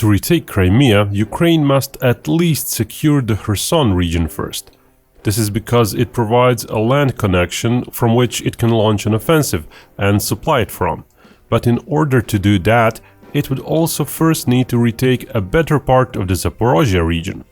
To retake Crimea, Ukraine must at least secure the Kherson region first. This is because it provides a land connection from which it can launch an offensive and supply it from. But in order to do that, it would also first need to retake a better part of the Zaporozhye region.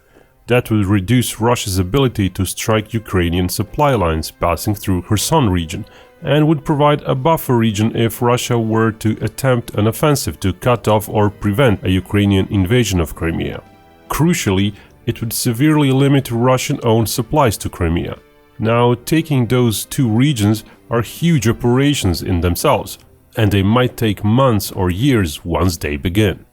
That would reduce Russia's ability to strike Ukrainian supply lines passing through Kherson region, and would provide a buffer region if Russia were to attempt an offensive to cut off or prevent a Ukrainian invasion of Crimea. Crucially, it would severely limit Russian-owned supplies to Crimea. Now, taking those two regions are huge operations in themselves, and they might take months or years once they begin.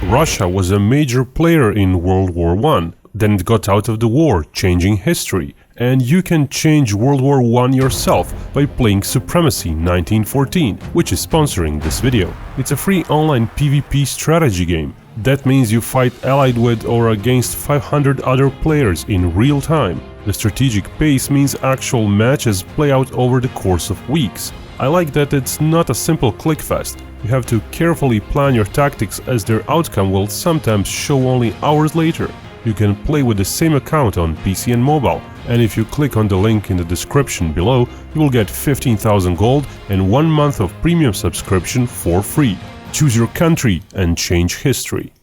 Russia was a major player in World War I, then it got out of the war, changing history, and you can change World War I yourself by playing Supremacy 1914, which is sponsoring this video. It's a free online PvP strategy game. That means you fight allied with or against 500 other players in real time. The strategic pace means actual matches play out over the course of weeks. I like that it's not a simple clickfest. You have to carefully plan your tactics as their outcome will sometimes show only hours later. You can play with the same account on PC and mobile, and if you click on the link in the description below, you will get 15,000 gold and 1 month of premium subscription for free. Choose your country and change history.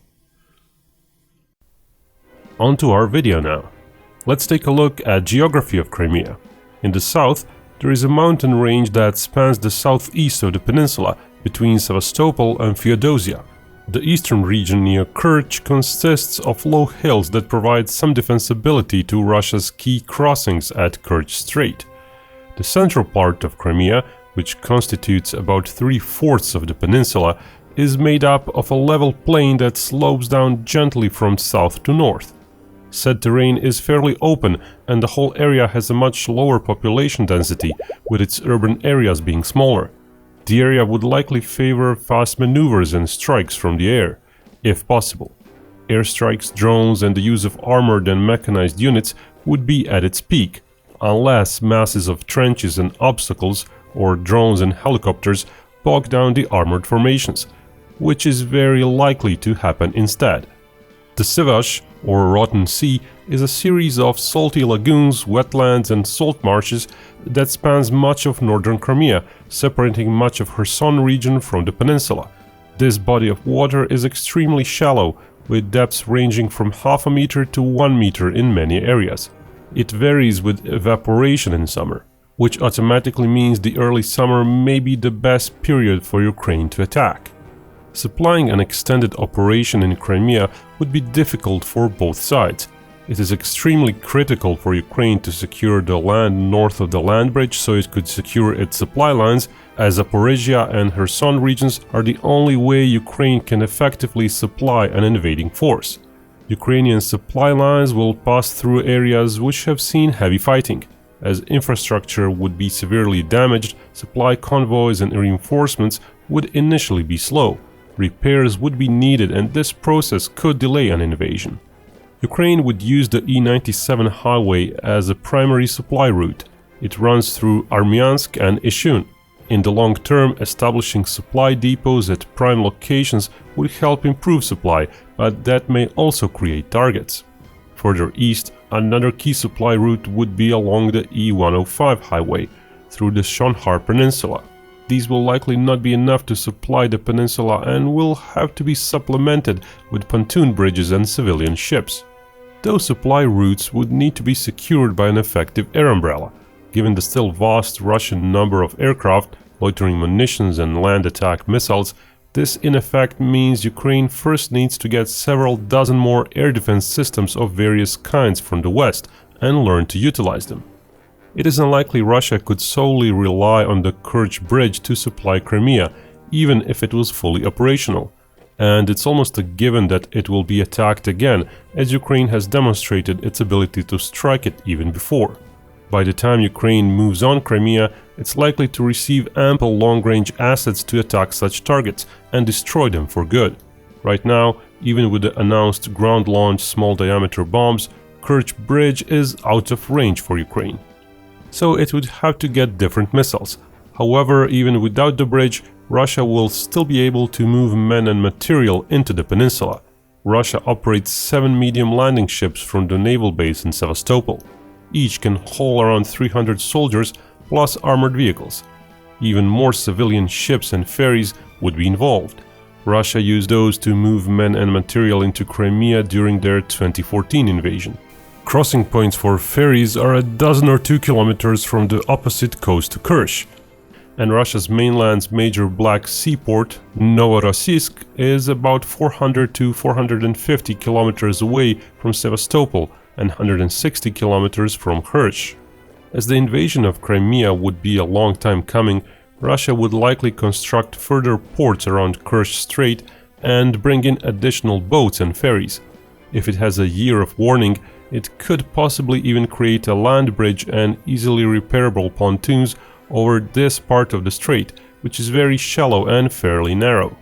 On to our video now. Let's take a look at geography of Crimea. In the south, there is a mountain range that spans the southeast of the peninsula between Sevastopol and Feodosia. The eastern region near Kerch consists of low hills that provide some defensibility to Russia's key crossings at Kerch Strait. The central part of Crimea, which constitutes about 3/4 of the peninsula, is made up of a level plain that slopes down gently from south to north. Said terrain is fairly open, and the whole area has a much lower population density, with its urban areas being smaller. The area would likely favor fast maneuvers and strikes from the air, if possible. Airstrikes, drones, and the use of armored and mechanized units would be at its peak, unless masses of trenches and obstacles, or drones and helicopters, bog down the armored formations, which is very likely to happen instead. The Sivash, or Rotten Sea, is a series of salty lagoons, wetlands and salt marshes that spans much of northern Crimea, separating much of Kherson region from the peninsula. This body of water is extremely shallow, with depths ranging from half a meter to 1 meter in many areas. It varies with evaporation in summer, which automatically means the early summer may be the best period for Ukraine to attack. Supplying an extended operation in Crimea would be difficult for both sides. It is extremely critical for Ukraine to secure the land north of the land bridge so it could secure its supply lines, as Zaporozhye and Kherson regions are the only way Ukraine can effectively supply an invading force. Ukrainian supply lines will pass through areas which have seen heavy fighting. As infrastructure would be severely damaged, supply convoys and reinforcements would initially be slow. Repairs would be needed, and this process could delay an invasion. Ukraine would use the E97 highway as a primary supply route. It runs through Armyansk and Ishun. In the long term, establishing supply depots at prime locations would help improve supply, but that may also create targets. Further east, another key supply route would be along the E105 highway through the Shonhar Peninsula. These will likely not be enough to supply the peninsula and will have to be supplemented with pontoon bridges and civilian ships. Those supply routes would need to be secured by an effective air umbrella. Given the still vast Russian number of aircraft, loitering munitions and land attack missiles, this in effect means Ukraine first needs to get several dozen more air defense systems of various kinds from the West and learn to utilize them. It is unlikely Russia could solely rely on the Kerch Bridge to supply Crimea, even if it was fully operational. And it's almost a given that it will be attacked again, as Ukraine has demonstrated its ability to strike it even before. By the time Ukraine moves on Crimea, it's likely to receive ample long-range assets to attack such targets and destroy them for good. Right now, even with the announced ground-launched small-diameter bombs, Kerch Bridge is out of range for Ukraine. So it would have to get different missiles. However, even without the bridge, Russia will still be able to move men and material into the peninsula. Russia operates 7 medium landing ships from the naval base in Sevastopol. Each can haul around 300 soldiers plus armored vehicles. Even more civilian ships and ferries would be involved. Russia used those to move men and material into Crimea during their 2014 invasion. Crossing points for ferries are a dozen or 2 kilometers from the opposite coast to Kerch. And Russia's mainland's major Black Sea port, Novorossiysk, is about 400 to 450 kilometers away from Sevastopol and 160 kilometers from Kerch. As the invasion of Crimea would be a long time coming, Russia would likely construct further ports around Kerch Strait and bring in additional boats and ferries. If it has a year of warning, it could possibly even create a land bridge and easily repairable pontoons over this part of the strait, which is very shallow and fairly narrow.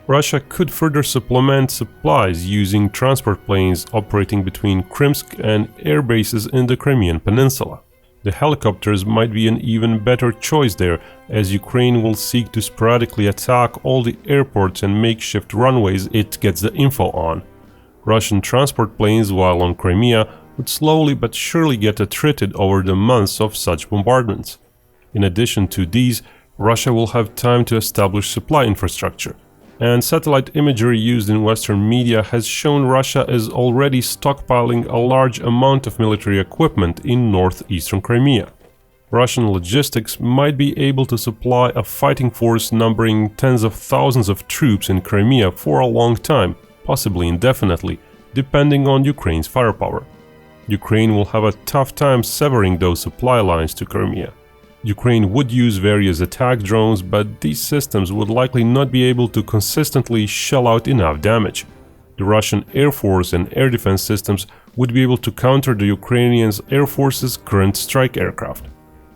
Russia could further supplement supplies using transport planes operating between Krimsk and air bases in the Crimean Peninsula. The helicopters might be an even better choice there, as Ukraine will seek to sporadically attack all the airports and makeshift runways it gets the info on. Russian transport planes, while on Crimea, would slowly but surely get attrited over the months of such bombardments. In addition to these, Russia will have time to establish supply infrastructure, and satellite imagery used in Western media has shown Russia is already stockpiling a large amount of military equipment in northeastern Crimea. Russian logistics might be able to supply a fighting force numbering tens of thousands of troops in Crimea for a long time, possibly indefinitely, depending on Ukraine's firepower. Ukraine will have a tough time severing those supply lines to Crimea. Ukraine would use various attack drones, but these systems would likely not be able to consistently shell out enough damage. The Russian Air Force and air defense systems would be able to counter the Ukrainian Air Force's current strike aircraft.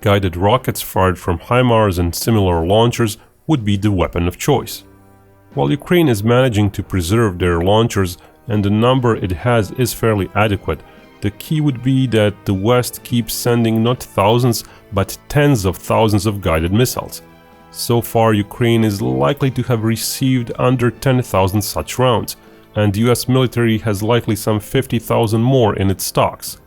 Guided rockets fired from HIMARS and similar launchers would be the weapon of choice. While Ukraine is managing to preserve their launchers and the number it has is fairly adequate, the key would be that the West keeps sending not thousands but tens of thousands of guided missiles. So far, Ukraine is likely to have received under 10,000 such rounds, and the US military has likely some 50,000 more in its stocks.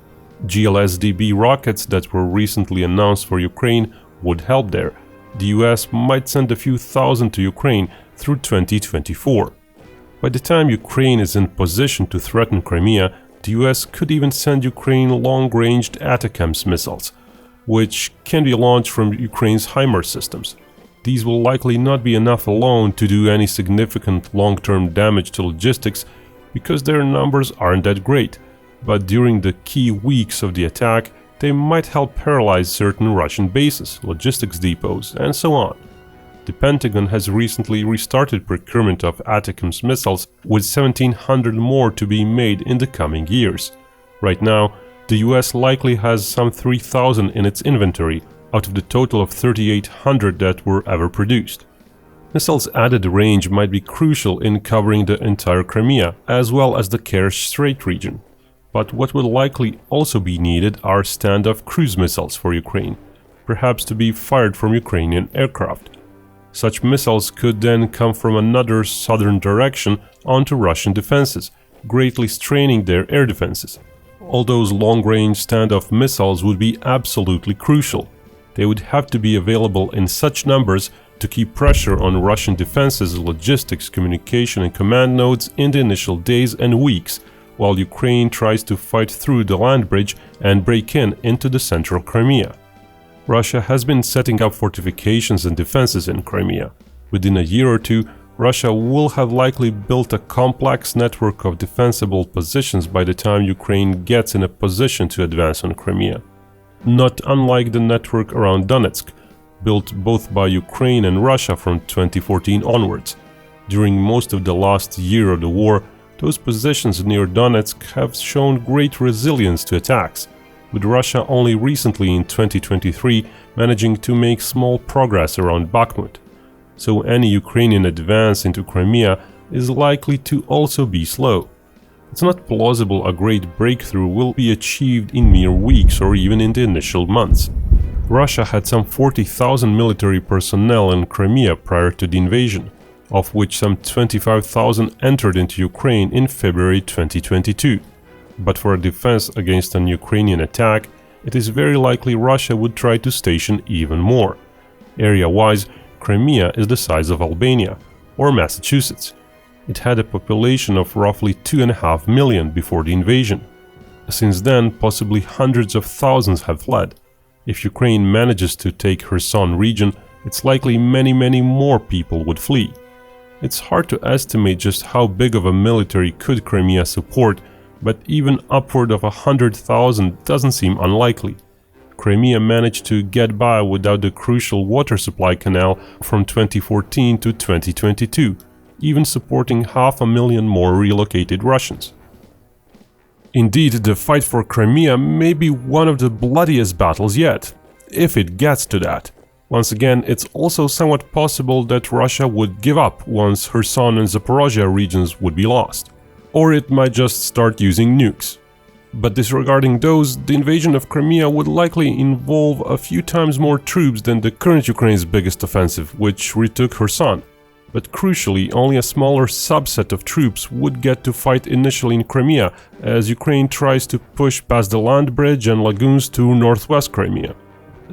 GLSDB rockets that were recently announced for Ukraine would help there. The US might send a few thousand to Ukraine through 2024. By the time Ukraine is in position to threaten Crimea, the US could even send Ukraine long-ranged ATACMS missiles, which can be launched from Ukraine's HIMARS systems. These will likely not be enough alone to do any significant long-term damage to logistics because their numbers aren't that great, but during the key weeks of the attack, they might help paralyze certain Russian bases, logistics depots, and so on. The Pentagon has recently restarted procurement of ATACMS missiles, with 1,700 more to be made in the coming years. Right now, the US likely has some 3,000 in its inventory, out of the total of 3,800 that were ever produced. Missiles' added range might be crucial in covering the entire Crimea, as well as the Kerch Strait region. But what will likely also be needed are standoff cruise missiles for Ukraine, perhaps to be fired from Ukrainian aircraft. Such missiles could then come from another southern direction onto Russian defenses, greatly straining their air defenses. All those long-range standoff missiles would be absolutely crucial. They would have to be available in such numbers to keep pressure on Russian defenses, logistics, communication and command nodes in the initial days and weeks, while Ukraine tries to fight through the land bridge and break into the central Crimea. Russia has been setting up fortifications and defenses in Crimea. Within a year or two, Russia will have likely built a complex network of defensible positions by the time Ukraine gets in a position to advance on Crimea. Not unlike the network around Donetsk, built both by Ukraine and Russia from 2014 onwards. During most of the last year of the war, those positions near Donetsk have shown great resilience to attacks, with Russia only recently in 2023 managing to make small progress around Bakhmut. So any Ukrainian advance into Crimea is likely to also be slow. It's not plausible a great breakthrough will be achieved in mere weeks or even in the initial months. Russia had some 40,000 military personnel in Crimea prior to the invasion, of which some 25,000 entered into Ukraine in February 2022. But for a defense against an Ukrainian attack, it is very likely Russia would try to station even more. Area-wise, Crimea is the size of Albania or Massachusetts. It had a population of roughly 2.5 million before the invasion. Since then, possibly hundreds of thousands have fled. If Ukraine manages to take Kherson region, it's likely many more people would flee. It's hard to estimate just how big of a military could Crimea support, but even upward of 100,000 doesn't seem unlikely. Crimea managed to get by without the crucial water supply canal from 2014 to 2022, even supporting 500,000 more relocated Russians. Indeed, the fight for Crimea may be one of the bloodiest battles yet, if it gets to that. Once again, it's also somewhat possible that Russia would give up once Kherson and Zaporozhye regions would be lost. Or it might just start using nukes. But disregarding those, the invasion of Crimea would likely involve a few times more troops than the current Ukraine's biggest offensive, which retook Kherson. But crucially, only a smaller subset of troops would get to fight initially in Crimea, as Ukraine tries to push past the land bridge and lagoons to northwest Crimea.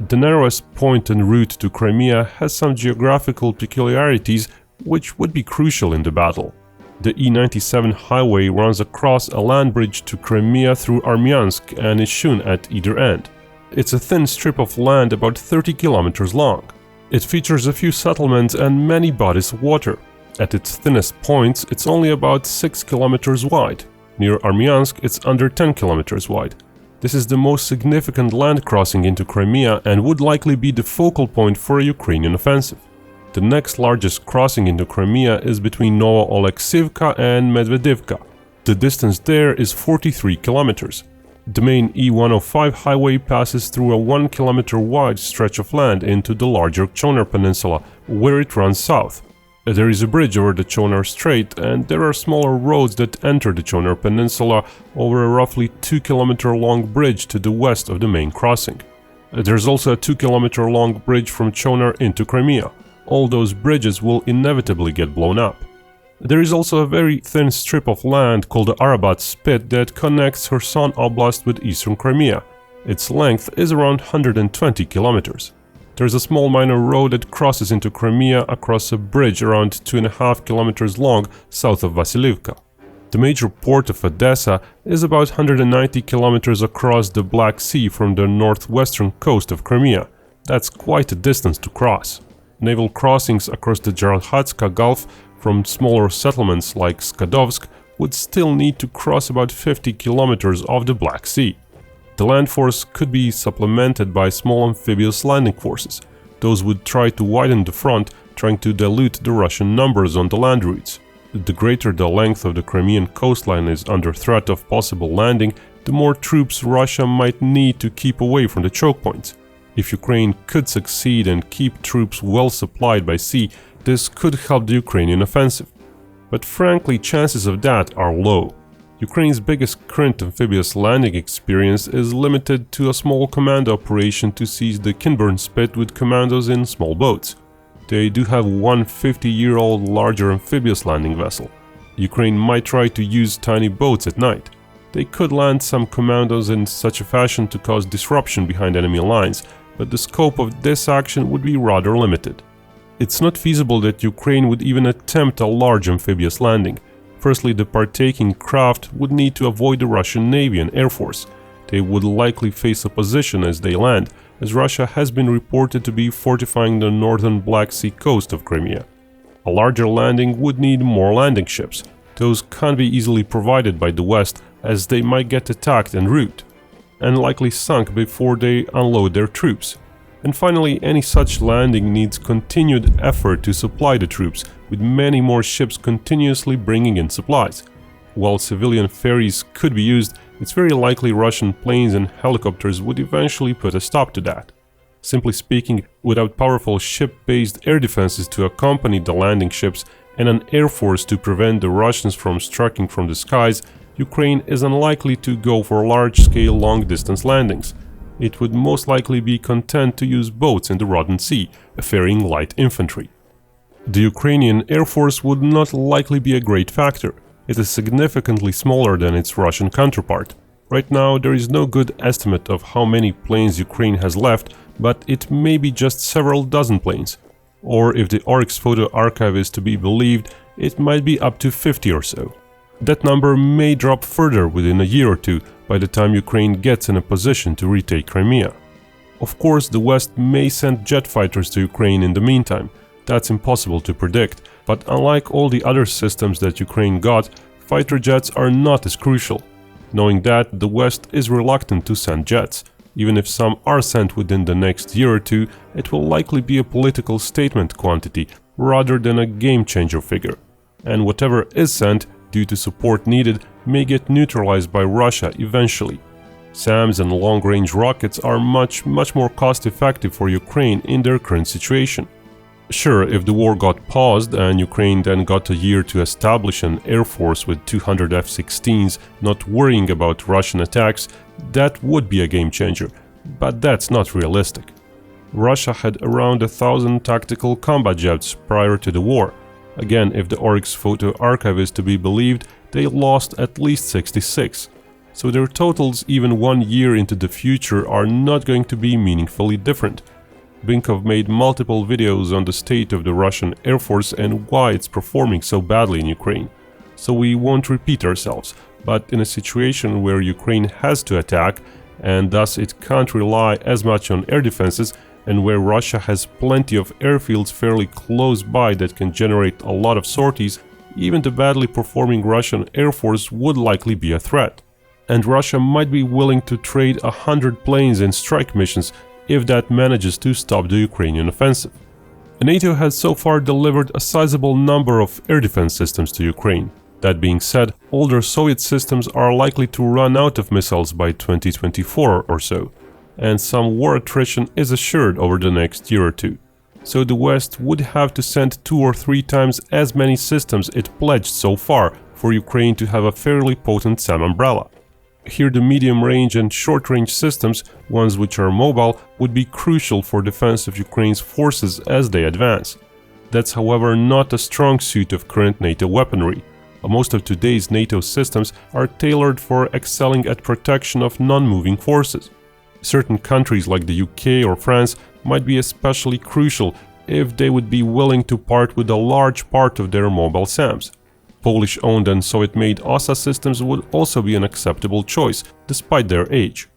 The narrowest point en route to Crimea has some geographical peculiarities which would be crucial in the battle. The E97 highway runs across a land bridge to Crimea through Armyansk and Ishun at either end. It's a thin strip of land about 30 kilometers long. It features a few settlements and many bodies of water. At its thinnest points, it's only about 6 kilometers wide. Near Armyansk, it's under 10 kilometers wide. This is the most significant land crossing into Crimea and would likely be the focal point for a Ukrainian offensive. The next largest crossing into Crimea is between Novo-Oleksivka and Medvedivka. The distance there is 43 kilometers. The main E105 highway passes through a 1 kilometer wide stretch of land into the larger Chonar Peninsula, where it runs south. There is a bridge over the Chonar Strait, and there are smaller roads that enter the Chonar Peninsula over a roughly 2 kilometer long bridge to the west of the main crossing. There's also a 2 kilometer long bridge from Chonar into Crimea. All those bridges will inevitably get blown up. There is also a very thin strip of land called the Arabat Spit that connects Kherson Oblast with eastern Crimea. Its length is around 120 kilometers. There's a small minor road that crosses into Crimea across a bridge around 2.5 kilometers long south of Vasilivka. The major port of Odessa is about 190 kilometers across the Black Sea from the northwestern coast of Crimea. That's quite a distance to cross. Naval crossings across the Jarlhatska Gulf from smaller settlements like Skadovsk would still need to cross about 50 kilometers of the Black Sea. The land force could be supplemented by small amphibious landing forces. Those would try to widen the front, trying to dilute the Russian numbers on the land routes. The greater the length of the Crimean coastline is under threat of possible landing, the more troops Russia might need to keep away from the choke points. If Ukraine could succeed and keep troops well supplied by sea, this could help the Ukrainian offensive. But frankly, chances of that are low. Ukraine's biggest current amphibious landing experience is limited to a small commando operation to seize the Kinburn Spit with commandos in small boats. They do have one 50-year-old larger amphibious landing vessel. Ukraine might try to use tiny boats at night. They could land some commandos in such a fashion to cause disruption behind enemy lines, but the scope of this action would be rather limited. It's not feasible that Ukraine would even attempt a large amphibious landing. Firstly, the partaking craft would need to avoid the Russian Navy and Air Force. They would likely face opposition as they land, as Russia has been reported to be fortifying the northern Black Sea coast of Crimea. A larger landing would need more landing ships. Those can't be easily provided by the West, as they might get attacked en route, and likely sunk before they unload their troops. And finally, any such landing needs continued effort to supply the troops, with many more ships continuously bringing in supplies. While civilian ferries could be used, it's very likely Russian planes and helicopters would eventually put a stop to that. Simply speaking, without powerful ship-based air defenses to accompany the landing ships and an air force to prevent the Russians from striking from the skies, Ukraine is unlikely to go for large-scale long-distance landings. it would most likely be content to use boats in the Rotten Sea, ferrying light infantry. The Ukrainian Air Force would not likely be a great factor. It is significantly smaller than its Russian counterpart. Right now, there is no good estimate of how many planes Ukraine has left, but it may be just several dozen planes. Or if the Oryx photo archive is to be believed, it might be up to 50 or so. That number may drop further within a year or two by the time Ukraine gets in a position to retake Crimea. Of course, the West may send jet fighters to Ukraine in the meantime. That's impossible to predict, but unlike all the other systems that Ukraine got, fighter jets are not as crucial. Knowing that, the West is reluctant to send jets. Even if some are sent within the next year or two, it will likely be a political statement quantity rather than a game-changer figure. And whatever is sent, due to support needed, may get neutralized by Russia eventually. SAMs and long-range rockets are much more cost-effective for Ukraine in their current situation. Sure, if the war got paused and Ukraine then got a year to establish an air force with 200 F-16s not worrying about Russian attacks, that would be a game-changer, but that's not realistic. Russia had around 1,000 tactical combat jets prior to the war. Again, if the Oryx photo archive is to be believed, they lost at least 66. So their totals even 1 year into the future are not going to be meaningfully different. Binkov made multiple videos on the state of the Russian Air Force and why it's performing so badly in Ukraine. So we won't repeat ourselves, but in a situation where Ukraine has to attack, and thus it can't rely as much on air defenses, and where Russia has plenty of airfields fairly close by that can generate a lot of sorties, even the badly performing Russian Air Force would likely be a threat. And Russia might be willing to trade 100 planes in strike missions if that manages to stop the Ukrainian offensive. NATO has so far delivered a sizable number of air defense systems to Ukraine. That being said, older Soviet systems are likely to run out of missiles by 2024 or so, and some war attrition is assured over the next year or two. So the West would have to send 2 or 3 times as many systems it pledged so far for Ukraine to have a fairly potent SAM umbrella. Here the medium-range and short-range systems, ones which are mobile, would be crucial for defense of Ukraine's forces as they advance. That's however not a strong suit of current NATO weaponry. Most of today's NATO systems are tailored for excelling at protection of non-moving forces. Certain countries like the UK or France might be especially crucial if they would be willing to part with a large part of their mobile SAMs. Polish-owned and Soviet-made OSA systems would also be an acceptable choice, despite their age.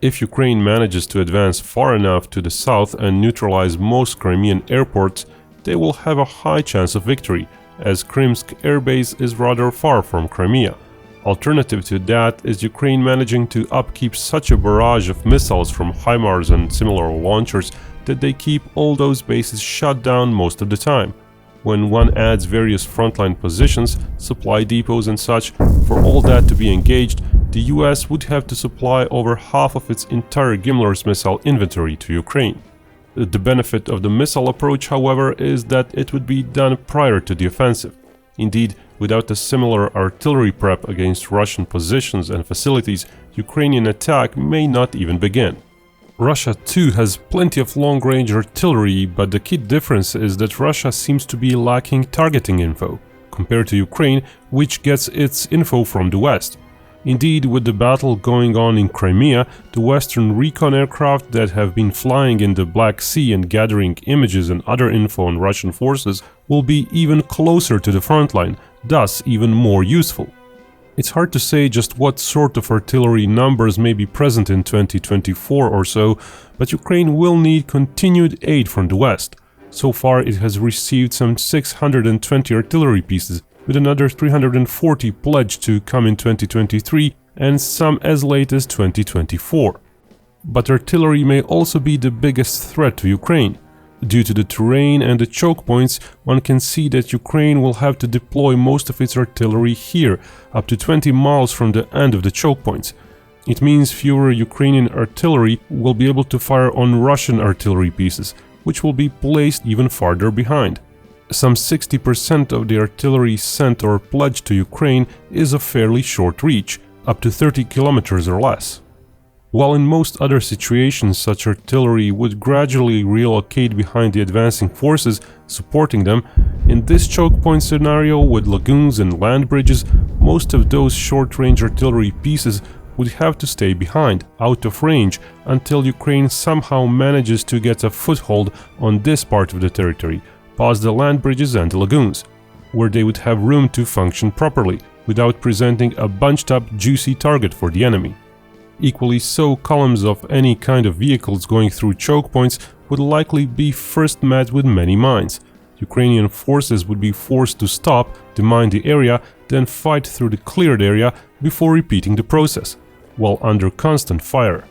If Ukraine manages to advance far enough to the south and neutralize most Crimean airports, they will have a high chance of victory, as Krymsk airbase is rather far from Crimea. Alternative to that is Ukraine managing to upkeep such a barrage of missiles from HIMARS and similar launchers that they keep all those bases shut down most of the time. When one adds various frontline positions, supply depots and such, for all that to be engaged, the US would have to supply over half of its entire GMLRS missile inventory to Ukraine. The benefit of the missile approach, however, is that it would be done prior to the offensive. Indeed, without a similar artillery prep against Russian positions and facilities, Ukrainian attack may not even begin. Russia too has plenty of long-range artillery, but the key difference is that Russia seems to be lacking targeting info, compared to Ukraine, which gets its info from the West. Indeed, with the battle going on in Crimea, the Western recon aircraft that have been flying in the Black Sea and gathering images and other info on Russian forces will be even closer to the front line, thus even more useful. It's hard to say just what sort of artillery numbers may be present in 2024 or so, but Ukraine will need continued aid from the West. So far it has received some 620 artillery pieces, with another 340 pledged to come in 2023 and some as late as 2024. But artillery may also be the biggest threat to Ukraine. Due to the terrain and the choke points, one can see that Ukraine will have to deploy most of its artillery here, up to 20 miles from the end of the choke points. It means fewer Ukrainian artillery will be able to fire on Russian artillery pieces, which will be placed even farther behind. Some 60% of the artillery sent or pledged to Ukraine is of fairly short reach, up to 30 kilometers or less. While in most other situations such artillery would gradually relocate behind the advancing forces supporting them, in this choke point scenario with lagoons and land bridges, most of those short-range artillery pieces would have to stay behind, out of range, until Ukraine somehow manages to get a foothold on this part of the territory, past the land bridges and the lagoons, where they would have room to function properly, without presenting a bunched-up, juicy target for the enemy. Equally so, columns of any kind of vehicles going through choke points would likely be first met with many mines. Ukrainian forces would be forced to stop, demine the area, then fight through the cleared area before repeating the process, while under constant fire.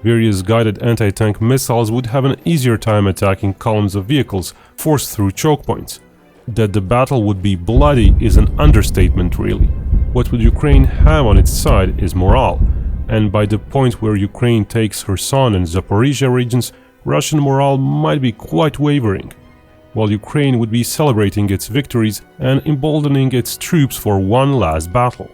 Various guided anti-tank missiles would have an easier time attacking columns of vehicles forced through choke points. That the battle would be bloody is an understatement, really. What would Ukraine have on its side is morale. And by the point where Ukraine takes Kherson and Zaporizhia regions, Russian morale might be quite wavering, while Ukraine would be celebrating its victories and emboldening its troops for one last battle.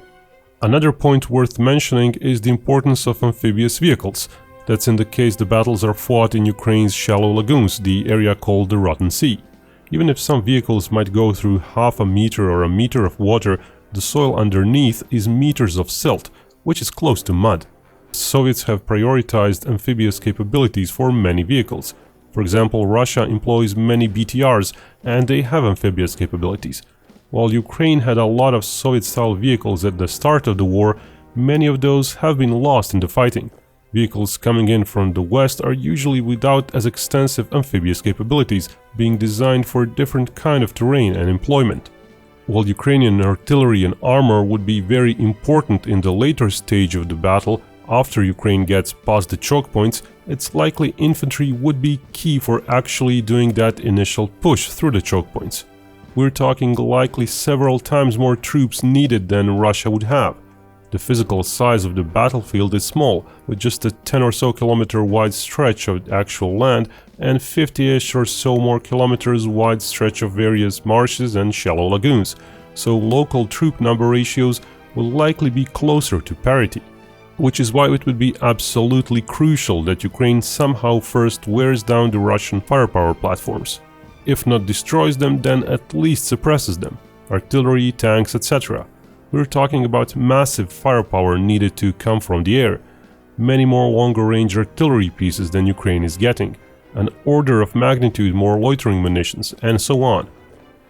Another point worth mentioning is the importance of amphibious vehicles. That's in the case the battles are fought in Ukraine's shallow lagoons, the area called the Rotten Sea. Even if some vehicles might go through half a meter or a meter of water, the soil underneath is meters of silt, which is close to mud. Soviets have prioritized amphibious capabilities for many vehicles. For example, Russia employs many BTRs and they have amphibious capabilities. While Ukraine had a lot of Soviet-style vehicles at the start of the war, many of those have been lost in the fighting. Vehicles coming in from the west are usually without as extensive amphibious capabilities, being designed for a different kind of terrain and employment. While Ukrainian artillery and armor would be very important in the later stage of the battle, after Ukraine gets past the choke points, it's likely infantry would be key for actually doing that initial push through the choke points. We're talking likely several times more troops needed than Russia would have. The physical size of the battlefield is small, with just a 10 or so kilometer wide stretch of actual land and 50-ish or so more kilometers wide stretch of various marshes and shallow lagoons, so local troop number ratios will likely be closer to parity. Which is why it would be absolutely crucial that Ukraine somehow first wears down the Russian firepower platforms. If not destroys them, then at least suppresses them. Artillery, tanks, etc. We're talking about massive firepower needed to come from the air, many more longer-range artillery pieces than Ukraine is getting, an order of magnitude more loitering munitions, and so on.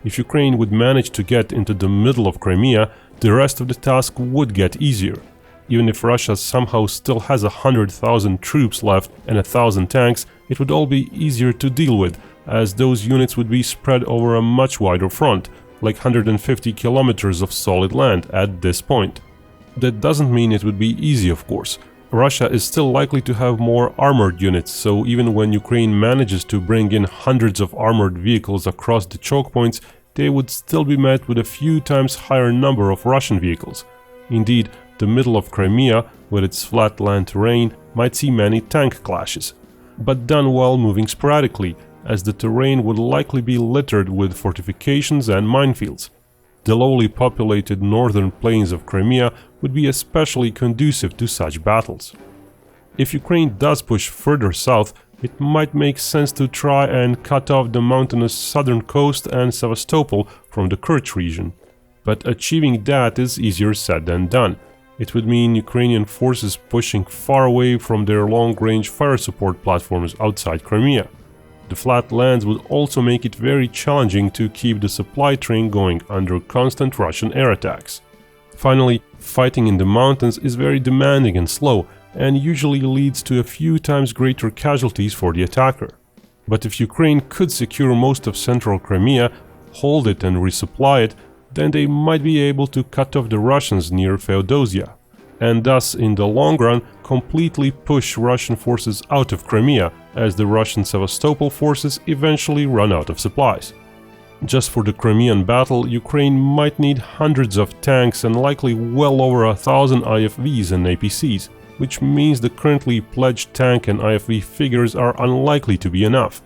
If Ukraine would manage to get into the middle of Crimea, the rest of the task would get easier. Even if Russia somehow still has 100,000 troops left and 1,000 tanks, it would all be easier to deal with, as those units would be spread over a much wider front, like 150 kilometers of solid land at this point. That doesn't mean it would be easy, of course. Russia is still likely to have more armored units, so even when Ukraine manages to bring in hundreds of armored vehicles across the choke points, they would still be met with a few times higher number of Russian vehicles. Indeed, the middle of Crimea, with its flat land terrain, might see many tank clashes, but done while moving sporadically, as the terrain would likely be littered with fortifications and minefields. The lowly populated northern plains of Crimea would be especially conducive to such battles. If Ukraine does push further south, it might make sense to try and cut off the mountainous southern coast and Sevastopol from the Kerch region. But achieving that is easier said than done. It would mean Ukrainian forces pushing far away from their long-range fire support platforms outside Crimea. The flat lands would also make it very challenging to keep the supply train going under constant Russian air attacks. Finally, fighting in the mountains is very demanding and slow, and usually leads to a few times greater casualties for the attacker. But if Ukraine could secure most of central Crimea, hold it and resupply it, then they might be able to cut off the Russians near Feodosia, and thus in the long run completely push Russian forces out of Crimea, as the Russian Sevastopol forces eventually run out of supplies. Just for the Crimean battle, Ukraine might need hundreds of tanks and likely well over 1,000 IFVs and APCs, which means the currently pledged tank and IFV figures are unlikely to be enough,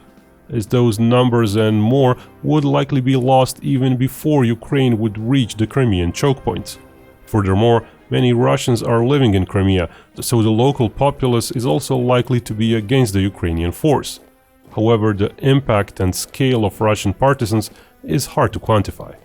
as those numbers and more would likely be lost even before Ukraine would reach the Crimean choke points. Furthermore, Many Russians are living in Crimea, so the local populace is also likely to be against the Ukrainian force. However, the impact and scale of Russian partisans is hard to quantify.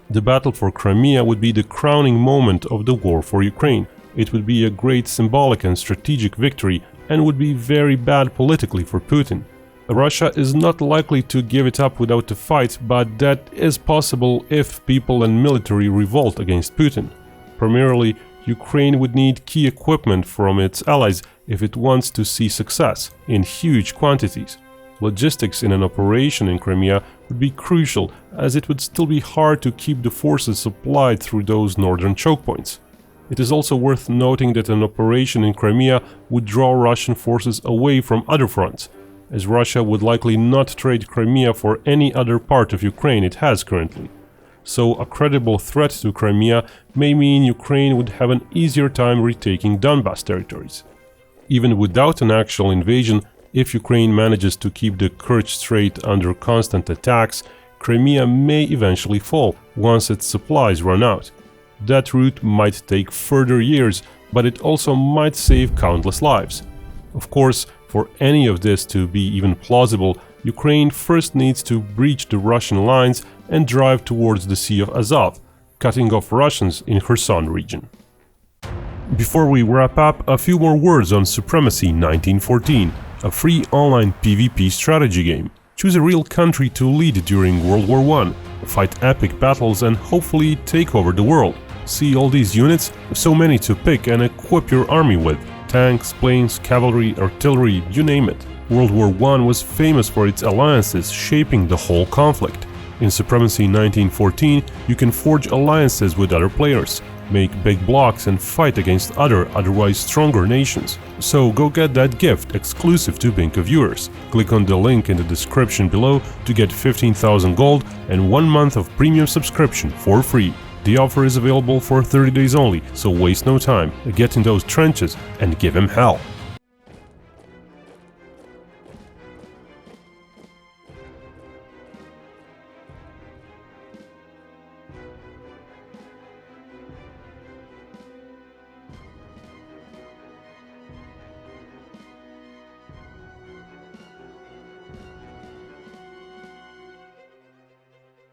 The battle for Crimea would be the crowning moment of the war for Ukraine. It would be a great symbolic and strategic victory and would be very bad politically for Putin. Russia is not likely to give it up without a fight, but that is possible if people and military revolt against Putin. Primarily, Ukraine would need key equipment from its allies if it wants to see success in huge quantities. Logistics in an operation in Crimea would be crucial, as it would still be hard to keep the forces supplied through those northern choke points. It is also worth noting that an operation in Crimea would draw Russian forces away from other fronts, as Russia would likely not trade Crimea for any other part of Ukraine it has currently. So a credible threat to Crimea may mean Ukraine would have an easier time retaking Donbas territories. Even without an actual invasion, if Ukraine manages to keep the Kerch Strait under constant attacks, Crimea may eventually fall once its supplies run out. That route might take further years, but it also might save countless lives. Of course, for any of this to be even plausible, Ukraine first needs to breach the Russian lines and drive towards the Sea of Azov, cutting off Russians in Kherson region. Before we wrap up, a few more words on Supremacy 1914, a free online PvP strategy game. Choose a real country to lead during World War I, fight epic battles and hopefully take over the world. See all these units? So many to pick and equip your army with. Tanks, planes, cavalry, artillery, you name it. World War I was famous for its alliances shaping the whole conflict. In Supremacy 1914, you can forge alliances with other players, make big blocks and fight against otherwise stronger nations. So go get that gift exclusive to Binkov viewers. Click on the link in the description below to get 15,000 gold and 1 month of premium subscription for free. The offer is available for 30 days only, so waste no time, get in those trenches and give him hell.